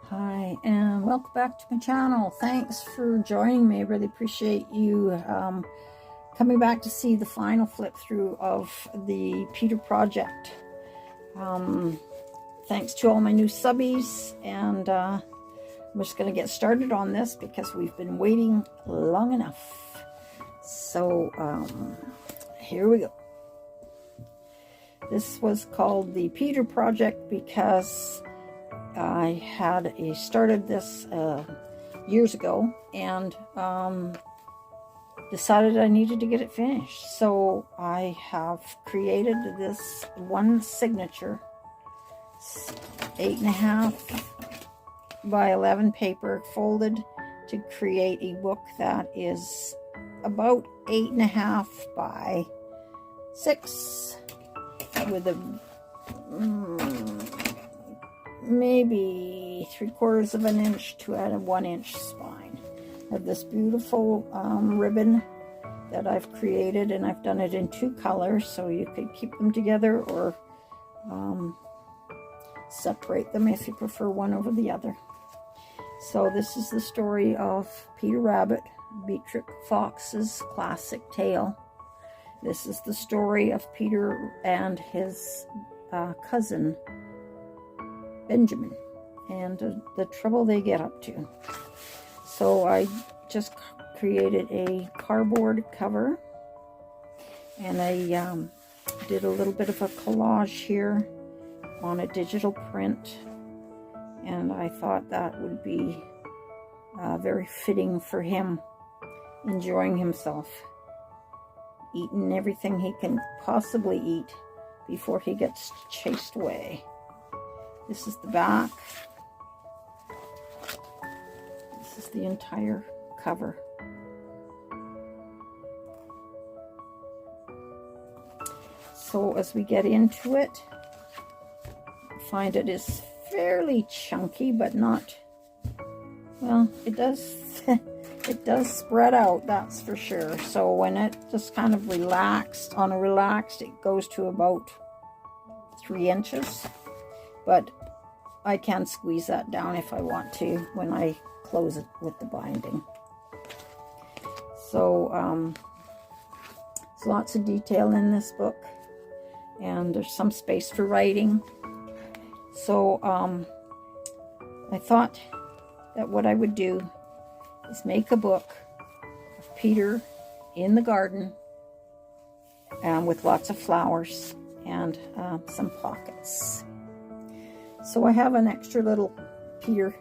Hi, and welcome back to my channel. Thanks for joining me. I really appreciate you coming back to see the final flip through of the Peter project. Thanks to all my new subbies, and I'm just going to get started on this because we've been waiting long enough. So here we go. This was called the Peter Project because I had started this years ago and decided I needed to get it finished. So I have created this one signature, 8.5 by 11 paper, folded to create a book that is about 8.5 by 6 with a maybe 3/4 of an inch to a 1 inch spine. I have this beautiful ribbon that I've created, and I've done it in 2 colors, so you could keep them together or separate them if you prefer one over the other. So this is the story of Peter Rabbit, Beatrix Fox's classic tale. This is the story of Peter and his cousin Benjamin, and the trouble they get up to. So I just created a cardboard cover, and I did a little bit of a collage here on a digital print, and I thought that would be very fitting for him, enjoying himself, eating everything he can possibly eat before he gets chased away. This is the back. This is the entire cover. So as we get into it, I find it is fairly chunky, but not, well, it does it does spread out, that's for sure. So when it just kind of relaxed, it goes to about 3 inches. But I can squeeze that down if I want to when I close it with the binding. So there's lots of detail in this book, and there's some space for writing. So I thought that what I would do is make a book of Peter in the garden with lots of flowers and some pockets. So I have an extra little Peter,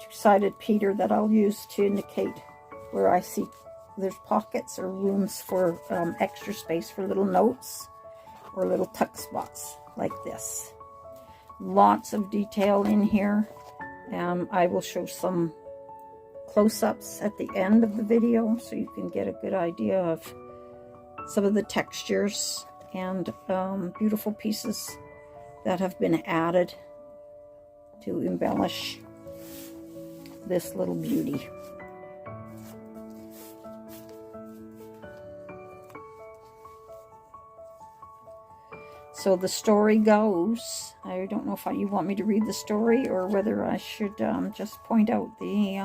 2-sided Peter, that I'll use to indicate where I see there's pockets or rooms for extra space for little notes or little tuck spots like this. Lots of detail in here. I will show some close-ups at the end of the video so you can get a good idea of some of the textures and beautiful pieces that have been added to embellish this little beauty. So the story goes, I don't know if you want me to read the story or whether I should just point out the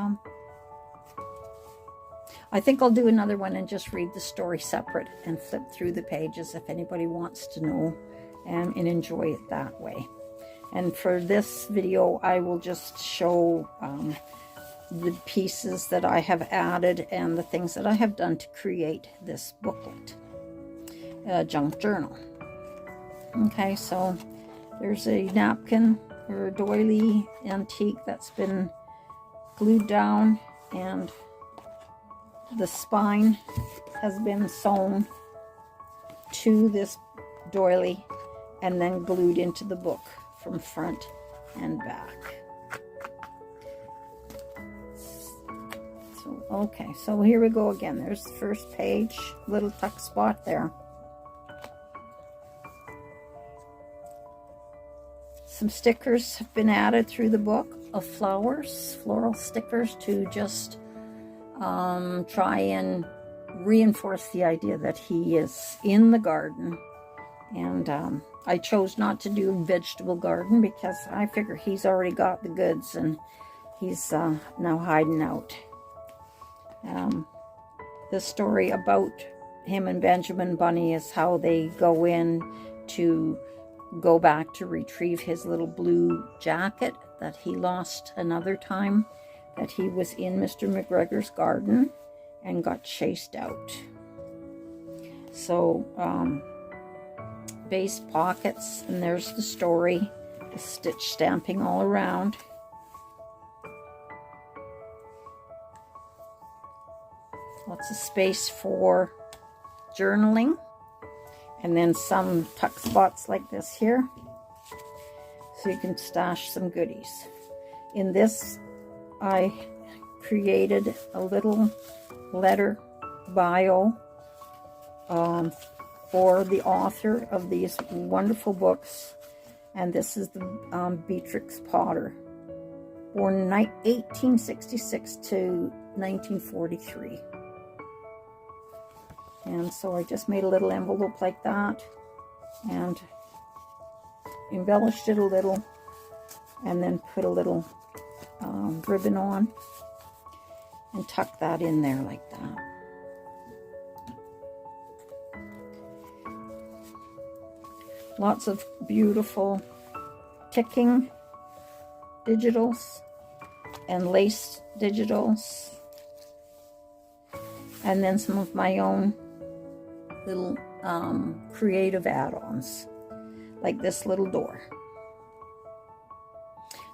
I think I'll do another one and just read the story separate and flip through the pages if anybody wants to know and enjoy it that way. And for this video, I will just show the pieces that I have added and the things that I have done to create this booklet, junk journal. Okay, so there's a napkin or a doily antique that's been glued down, and the spine has been sewn to this doily and then glued into the book from front and back. So, okay, so here we go again. There's the first page, little tuck spot there. Some stickers have been added through the book of flowers, floral stickers, to just try and reinforce the idea that he is in the garden. And I chose not to do a vegetable garden because I figure he's already got the goods and he's now hiding out. The story about him and Benjamin Bunny is how they go in to go back to retrieve his little blue jacket that he lost another time, that he was in Mr. McGregor's garden and got chased out. So, base pockets, and there's the story, the stitch stamping all around. Lots of space for journaling, and then some tuck spots like this here, so you can stash some goodies. In this, I created a little letter bio for the author of these wonderful books, and this is the Beatrix Potter, born 1866 to 1943. And so I just made a little envelope like that and embellished it a little, and then put a little ribbon on and tuck that in there like that. Lots of beautiful ticking digitals and lace digitals, and then some of my own little creative add-ons, like this little door.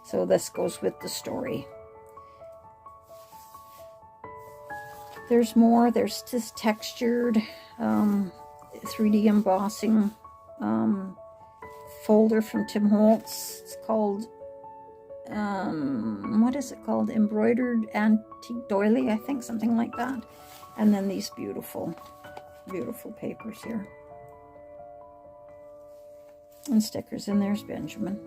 So this goes with the story. There's more. There's this textured 3D embossing folder from Tim Holtz. It's called, what is it called? Embroidered Antique Doily, I think, something like that. And then these beautiful, beautiful papers here. And stickers, and there's Benjamin.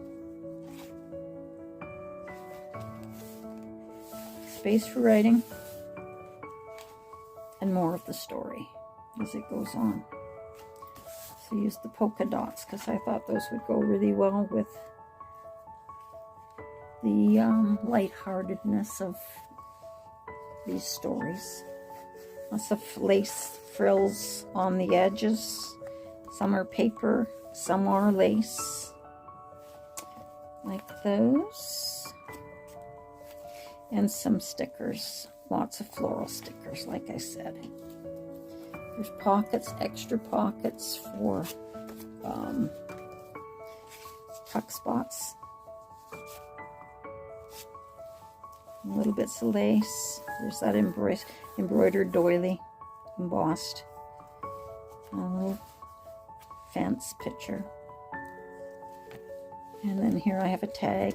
Space for writing. And more of the story as it goes on. So use the polka dots because I thought those would go really well with the lightheartedness of these stories. Lots of lace frills on the edges. Some are paper, some are lace, like those. And some stickers, lots of floral stickers, like I said. There's pockets, extra pockets for tuck spots. Little bits of lace. There's that embroidered doily, embossed. A little fence picture. And then here I have a tag.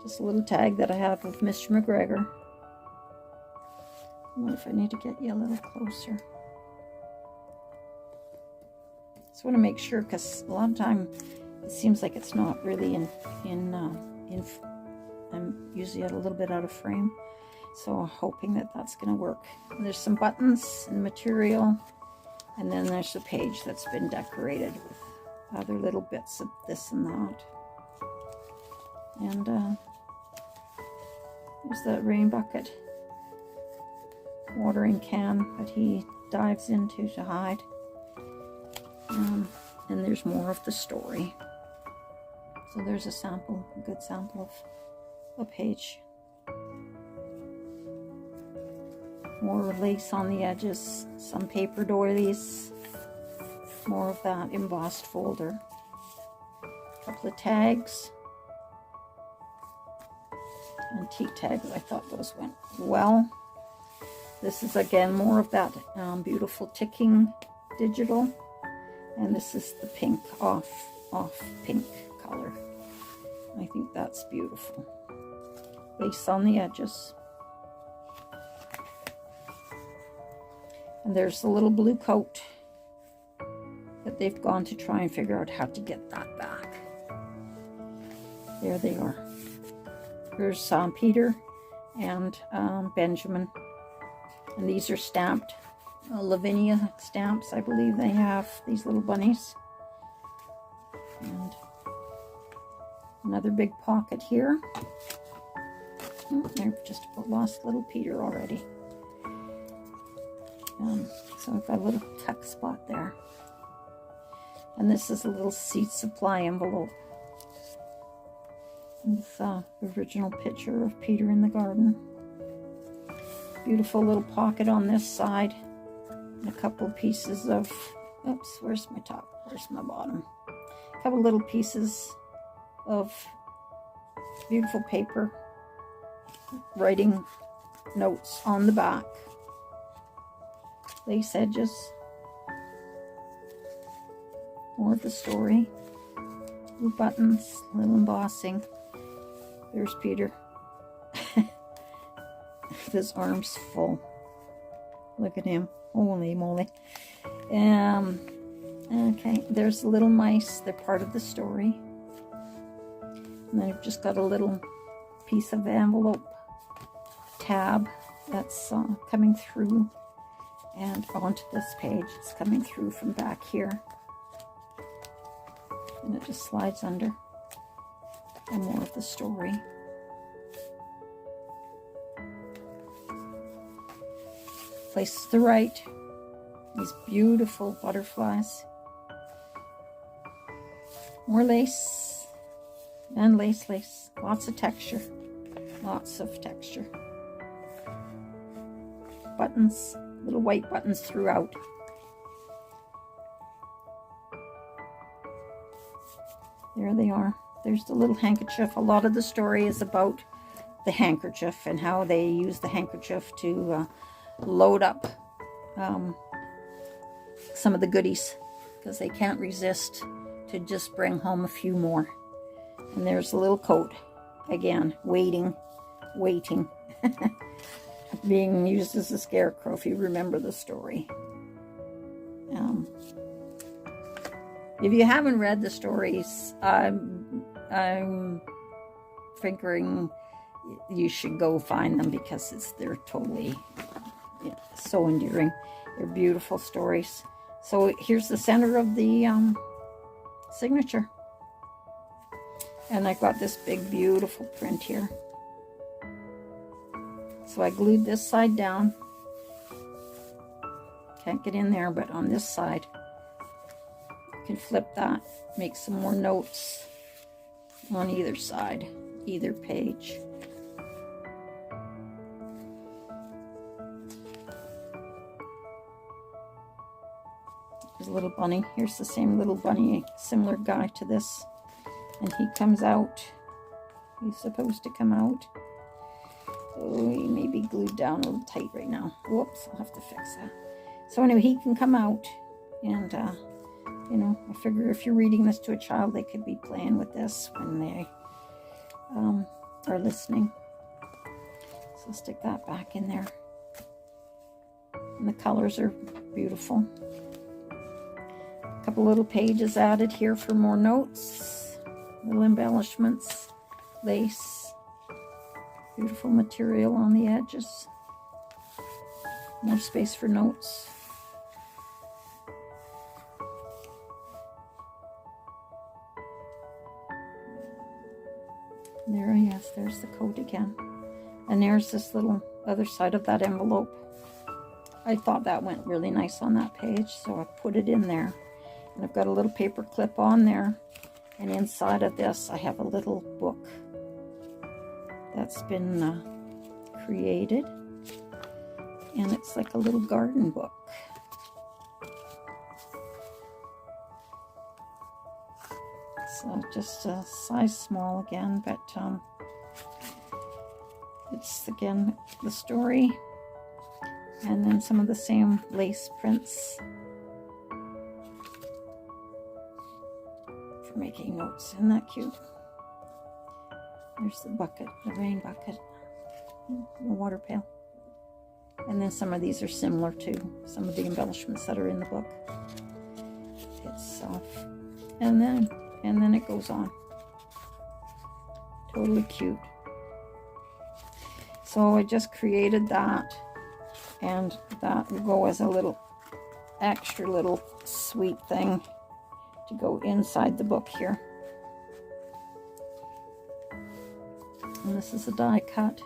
Just a little tag that I have of Mr. McGregor. I wonder if I need to get you a little closer. Just want to make sure, because a lot of time it seems like it's not really I'm usually a little bit out of frame, so I'm hoping that that's going to work. And there's some buttons and material, and then there's a page that's been decorated with other little bits of this and that. And there's that rain bucket, watering can that he dives into to hide. And there's more of the story. So there's a sample, a good sample of a page. More lace on the edges, some paper doilies, more of that embossed folder. A couple of tags. Antique tags, I thought those went well. This is again more of that beautiful ticking digital, and this is the pink off pink color. I think that's beautiful. Lace on the edges. And there's the little blue coat that they've gone to try and figure out how to get that back. There they are. Here's Peter and Benjamin. And these are stamped, Lavinia stamps, I believe they have, these little bunnies. And another big pocket here. I've just lost little Peter already. So I've got a little tuck spot there. And this is a little seed supply envelope with the original picture of Peter in the garden. Beautiful little pocket on this side. And a couple of pieces of, oops, where's my top? Where's my bottom? A couple little pieces of beautiful paper. Writing notes on the back. Lace edges. More of the story. Little buttons, little embossing. There's Peter. His arms full. Look at him. Holy moly. Okay, there's little mice. They're part of the story. And then I've just got a little piece of envelope tab that's coming through and onto this page. It's coming through from back here. And it just slides under. And more of the story. Place to the right. These beautiful butterflies. More lace. And lace, lace. Lots of texture. Lots of texture. Buttons. Little white buttons throughout. There they are. There's the little handkerchief. A lot of the story is about the handkerchief and how they use the handkerchief to load up some of the goodies because they can't resist to just bring home a few more. And there's a little coat. Again, waiting. Being used as a scarecrow, if you remember the story. If you haven't read the stories, I'm figuring you should go find them because they're totally so endearing. They're beautiful stories. So here's the center of the signature. And I got this big, beautiful print here. So I glued this side down. Can't get in there, but on this side, you can flip that, make some more notes on either side, either page. There's a little bunny. Here's the same little bunny, similar guy to this. And he comes out. He's supposed to come out. Oh, he may be glued down a little tight right now. Whoops, I'll have to fix that. So anyway, he can come out. And, you know, I figure if you're reading this to a child, they could be playing with this when they are listening. So I'll stick that back in there. And the colors are beautiful. A couple little pages added here for more notes. Little embellishments. Lace. Beautiful material on the edges. More space for notes. There, yes, there's the coat again. And there's this little other side of that envelope. I thought that went really nice on that page, so I put it in there. And I've got a little paper clip on there. And inside of this, I have a little book that's been created. And it's like a little garden book. So just a size small again, but it's again the story. And then some of the same lace prints for making notes. Isn't that cute? There's the bucket, the rain bucket, the water pail. And then some of these are similar to some of the embellishments that are in the book itself. And then it goes on. Totally cute. So I just created that, and that will go as a little extra little sweet thing to go inside the book here. And this is a die cut.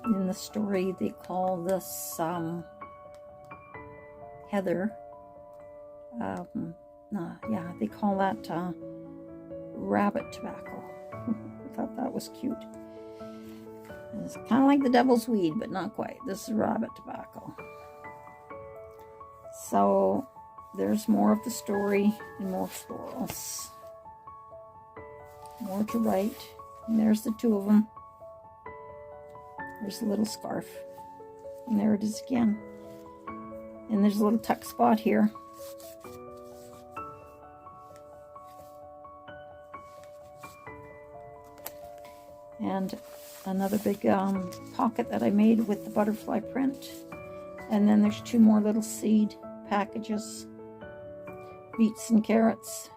In the story, they call this heather. Yeah, they call that rabbit tobacco. I thought that was cute. It's kind of like the devil's weed, but not quite. This is rabbit tobacco. So there's more of the story and more florals. More to write. And there's the two of them. There's a little scarf. And there it is again. And there's a little tuck spot here. And another big pocket that I made with the butterfly print. And then there's two more little seed packages. Beets and carrots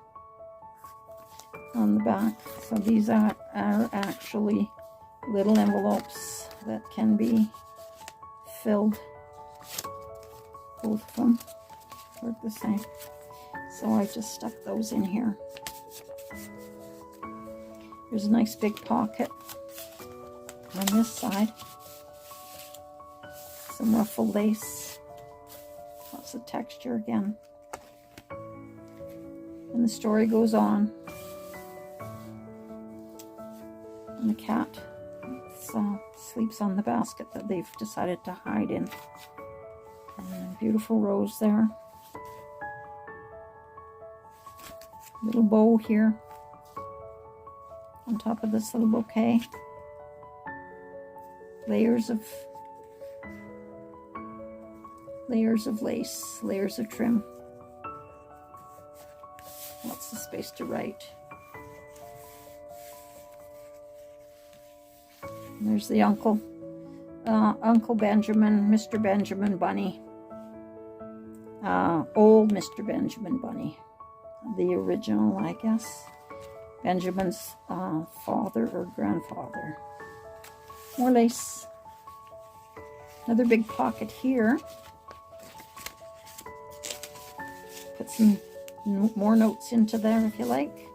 on the back. So these are actually little envelopes that can be filled. Both of them work the same. So I just stuck those in here. There's a nice big pocket on this side. Some ruffled lace. Lots of texture again. And the story goes on. And the cat sleeps on the basket that they've decided to hide in. And a beautiful rose there. Little bow here on top of this little bouquet. Layers of lace, layers of trim. Lots of space to write. And there's the Uncle Benjamin, Mr. Benjamin Bunny. Old Mr. Benjamin Bunny. The original, I guess. Benjamin's father or grandfather. More lace. Another big pocket here. Put some more notes into there if you like.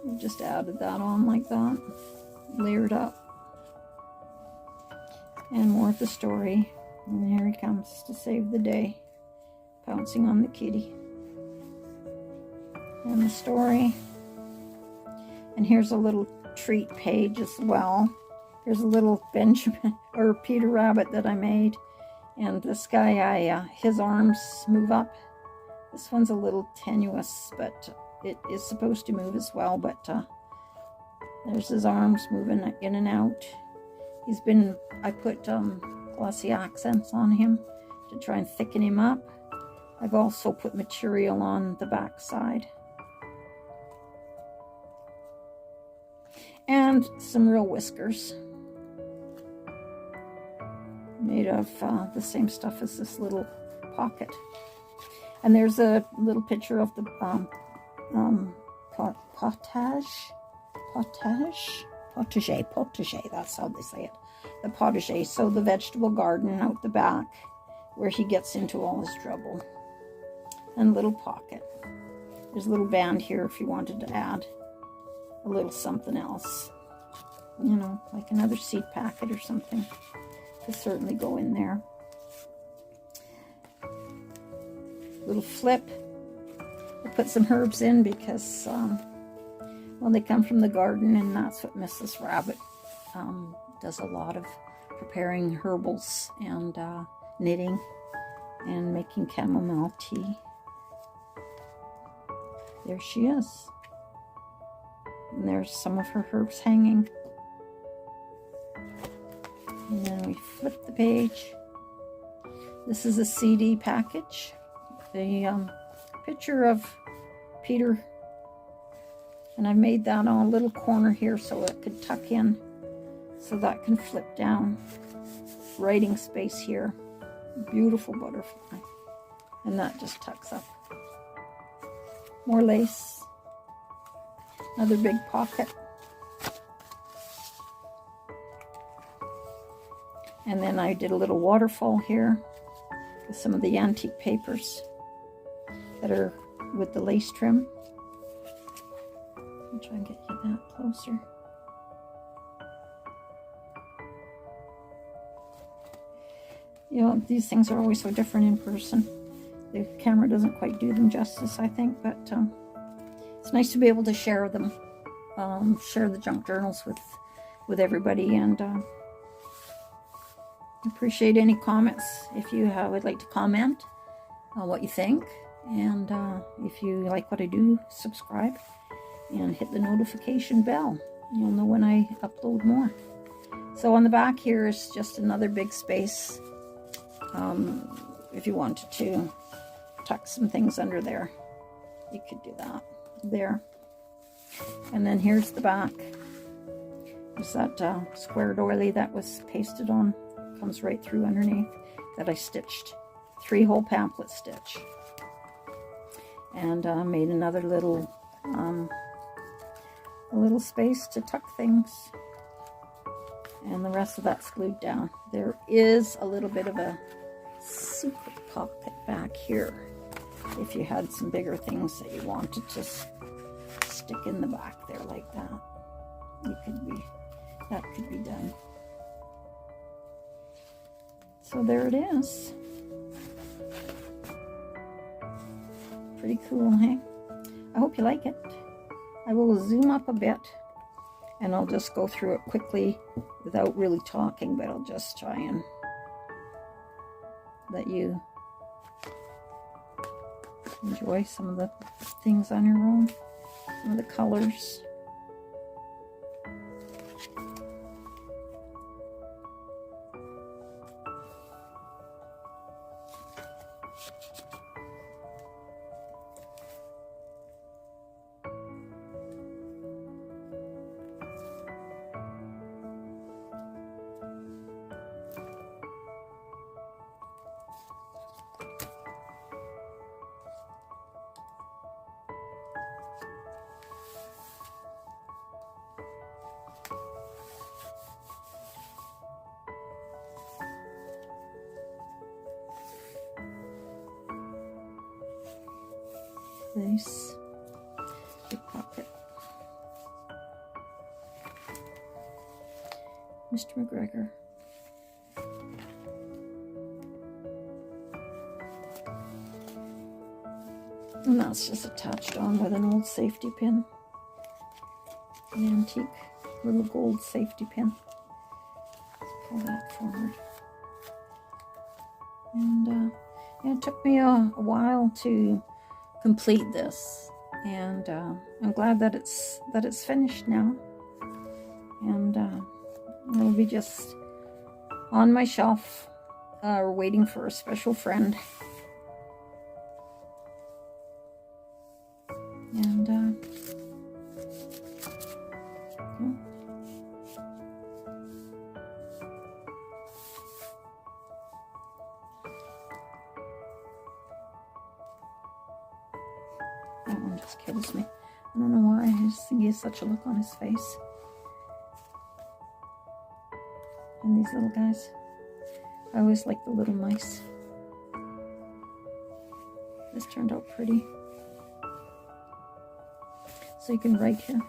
We just added that on like that. Layered up. And more of the story. And here he comes to save the day. Pouncing on the kitty. And the story. And here's a little treat page as well. Here's a little Benjamin or Peter Rabbit that I made. And this guy, his arms move up. This one's a little tenuous, but it is supposed to move as well. But there's his arms moving in and out. I put glossy accents on him to try and thicken him up. I've also put material on the back side. And some real whiskers. Made of the same stuff as this little pocket. And there's a little picture of the potager, that's how they say it. The potager, so the vegetable garden out the back where he gets into all his trouble. And a little pocket. There's a little band here if you wanted to add a little something else. You know, like another seed packet or something. Could certainly go in there. Little flip. I put some herbs in because, well, they come from the garden, and that's what Mrs. Rabbit does a lot of, preparing herbals and knitting and making chamomile tea. There she is. And there's some of her herbs hanging. And then we flip the page. This is a CD package. The picture of Peter. And I made that on a little corner here so it could tuck in. So that can flip down. Writing space here. Beautiful butterfly. And that just tucks up. More lace. Another big pocket. And then I did a little waterfall here with some of the antique papers. that are with the lace trim. I'll try and get you that closer. You know, these things are always so different in person. The camera doesn't quite do them justice, I think, but it's nice to be able to share them, share the junk journals with everybody, and appreciate any comments. If you would like to comment on what you think, and if you like what I do, subscribe and hit the notification bell. You'll know when I upload more. So on the back here is just another big space. If you wanted to tuck some things under there, you could do that there. And then here's the back. There's that square doily that was pasted on, comes right through underneath, that I stitched 3-hole pamphlet stitch, and made another little a little space to tuck things, and the rest of that's glued down. There is a little bit of a secret pocket back here if you had some bigger things that you wanted to stick in the back there like that. That could be done. So there it is. Pretty cool, hey? I hope you like it. I will zoom up a bit, and I'll just go through it quickly without really talking, but I'll just try and let you enjoy some of the things on your own, some of the colors. This big pocket. Mr. McGregor. And that's just attached on with an old safety pin. An antique little gold safety pin. Let's pull that forward. And yeah, it took me a while to complete this, and I'm glad that it's finished now, and it'll be just on my shelf, waiting for a special friend. And that one just kills me. I don't know why, I just think he has such a look on his face. And these little guys, I always like the little mice. This turned out pretty. So you can write here.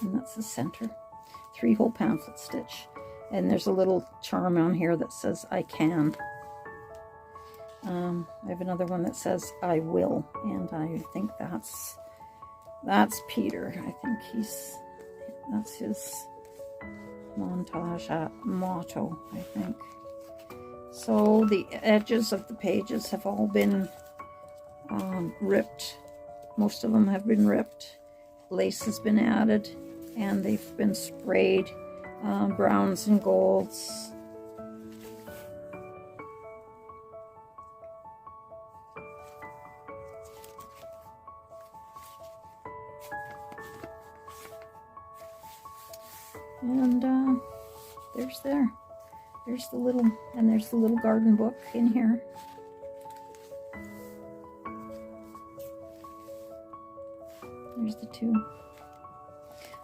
And that's the center. 3-hole pamphlet stitch. And there's a little charm on here that says I can. I have another one that says I will, and I think that's Peter. I think that's his montage motto, I think. So the edges of the pages have all been ripped. Most of them have been ripped. Lace has been added, and they've been sprayed browns and golds. And there's the little garden book in here. There's the two.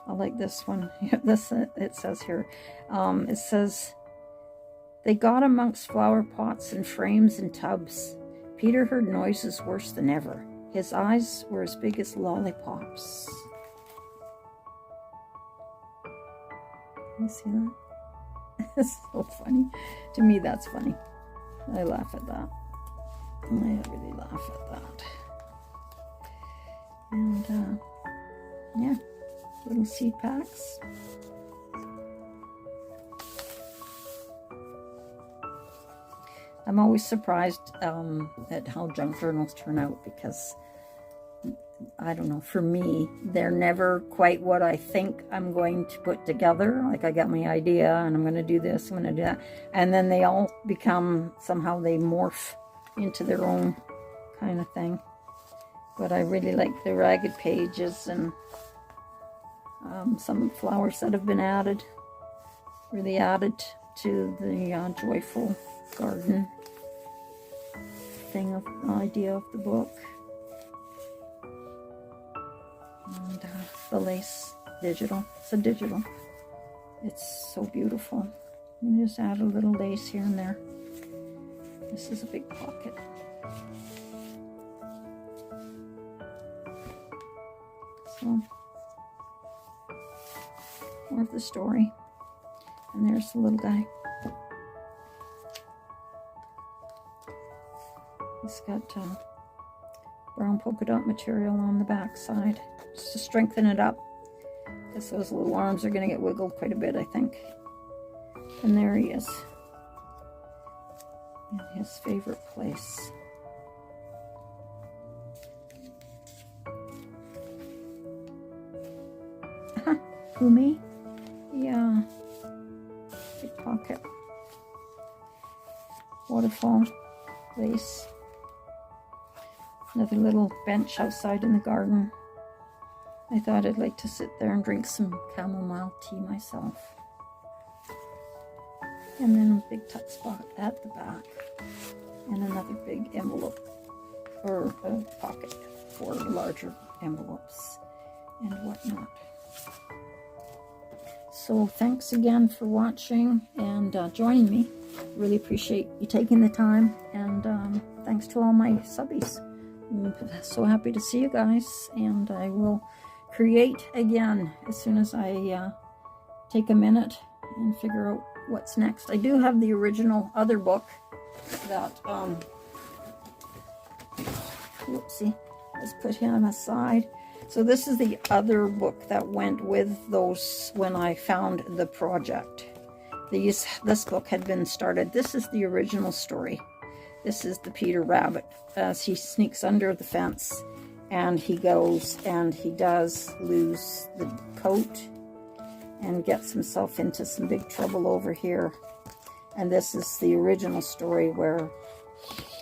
I like this one. It says here, it says, they got amongst flower pots and frames and tubs. Peter heard noises worse than ever. His eyes were as big as lollipops. You see that? It's so funny. To me, that's funny. I laugh at that. I really laugh at that. And, yeah, little seed packs. I'm always surprised at how junk journals turn out, because I don't know, for me, they're never quite what I think I'm going to put together. Like, I got my idea and I'm going to do this, I'm going to do that. And then they all become, somehow they morph into their own kind of thing. But I really like the ragged pages and some flowers that have been added, really added to the joyful garden thing, of the idea of the book. And the lace digital. It's a digital. It's so beautiful. You just add a little lace here and there. This is a big pocket. So, more of the story. And there's the little guy. He's got brown polka dot material on the back side, just to strengthen it up, because those little arms are going to get wiggled quite a bit, I think. And there he is, in his favorite place. Who, me? Yeah. Big pocket. Waterfall. Lace. Another little bench outside in the garden. I thought I'd like to sit there and drink some chamomile tea myself. And then a big tuck spot at the back. And another big envelope, or a pocket for larger envelopes and whatnot. So thanks again for watching and joining me. Really appreciate you taking the time, and thanks to all my subbies. I'm so happy to see you guys, and I will create again as soon as I take a minute and figure out what's next. I do have the original other book that whoopsie, let's put him aside. So this is the other book that went with those when I found the project. This book had been started. This is the original story. This is the Peter Rabbit as he sneaks under the fence, and he goes and he does lose the coat and gets himself into some big trouble over here. And this is the original story where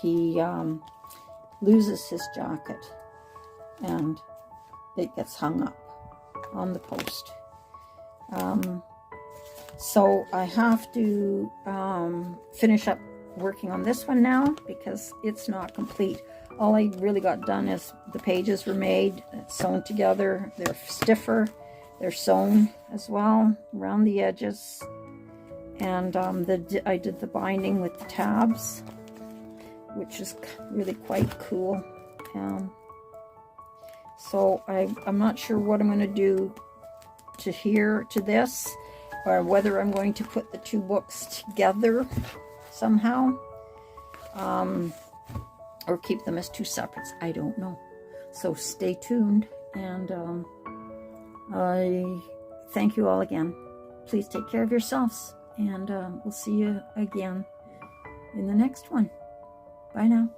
he loses his jacket and it gets hung up on the post. So I have to finish up working on this one now, because it's not complete. All I really got done is the pages were made, sewn together, they're stiffer, they're sewn as well around the edges, and I did the binding with the tabs, which is really quite cool. So I'm not sure what I'm going to do to this, or whether I'm going to put the two books together somehow, or keep them as two separates. I don't know. So stay tuned, and I thank you all again. Please take care of yourselves, and we'll see you again in the next one. Bye now.